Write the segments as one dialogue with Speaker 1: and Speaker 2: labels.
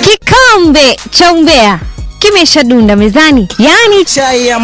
Speaker 1: Kikombe cha umbea kimeshadunda mezani, yani
Speaker 2: chai ya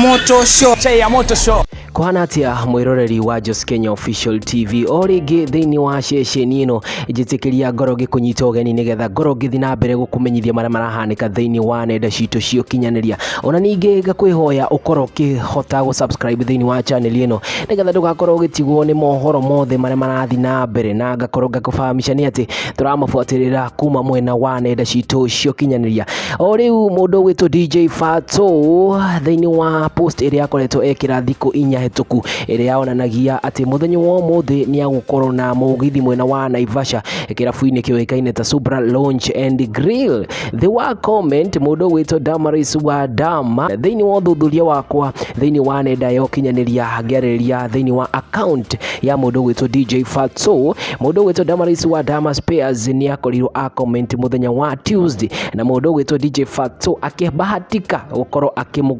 Speaker 2: moto show.
Speaker 3: Kuhana atia mwiroreri wa Just Kenya Official TV origi thiini wa ceceni ino ijitikiria ngorogi kunyita ugeni nigetha ngorogi thina mbere gukumenyithia maria marahanika thiini wa nenda citu cio kinyaniria. Ona ningi ngakwihoya ukoro ukihota gu subscribe thiini wa channel ino nigetha ndugakorwo ugitigwo ni mohoro mothe maria marathi na mbere, na ngakorwo ngakufahamisha ni ati turamafuatirira kuma mwena wa nenda citu cio kinyaniria. O riu mundu witwo DJ Fatxo thiini wa post iria akoretwo ekira thiku inya hetoku iria yaonanagia ati muthenya wa umuthi ni agukorwo na mugithi mwena wa Naivasha kirafu-ini kioikaine ta Subra Lounge and Grill. The wa comment mundu witwo Damaris wa Dama thiini wa thuthuria wakwa thiini wa nenda yo kinyaniria ngariria thiini wa account ya mundu witwo DJ Fatxo. Mundu witwo Damaris wa Dama Spares ni akorirwo a comment muthenya wa Tuesday na mundu witwo DJ Fatxo akibahatika gukorwo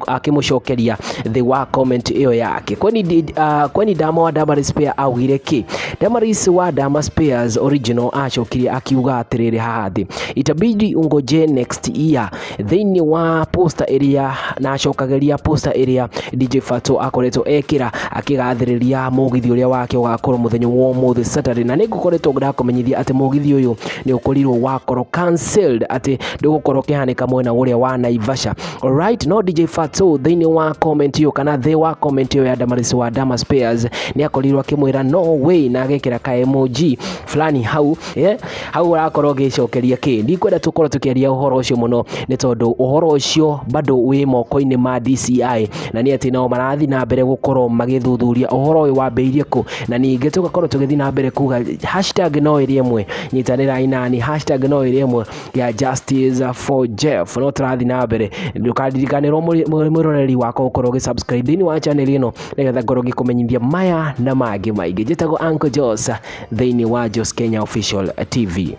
Speaker 3: akimucokeria the wa comment iyo yake. Kwani Dama wa Dama Spares augire ki? Damaris wa Dama Spares original acokirie akiuga atiriri hathi itabidi ungoje next year thiini wa poster area na acokageria poster area DJ Fatxo akoretwo ekira akigathiriria mugithi uria wake ugakorwo muthenya wa umuthi Saturday, na nigukoretwo ndakumenyithia ati mugithi uyu ni ukorirwo wakorwo cancelled ati ndugukorwo kihanika mwena uria wa Naivasha. Alright, no DJ Fatxo thiini wa comment yo kana the wa comment yo ya Damaris wa Dama Spares ni akorirwo akimwira no way na agekira ka emoji fulani hau hau arakorwo gicokeria ki. Ndikwenda tukorwo tukiaria uhoro ucio muno ni tondu uhoro ucio bado wi moko-ini ma DCI na ni ati no marathi na mbere gukorwo magithuthuria uhoro uyu wambeirie ku, na ningi tugakorwo tugithi na mbere kuga hashtag no iri imwe nyitanira inani hashtag no iri imwe ya Justice for Jeff. No turathi na mbere ndukadirikanirwo mwiroreri wako ukorwo subscribe thiini wa channel ino nigetha ngorwo ngikumenyithia maya na mangi maingi. Njitagwo Uncle Josa thiini wa Just Kenya Official TV.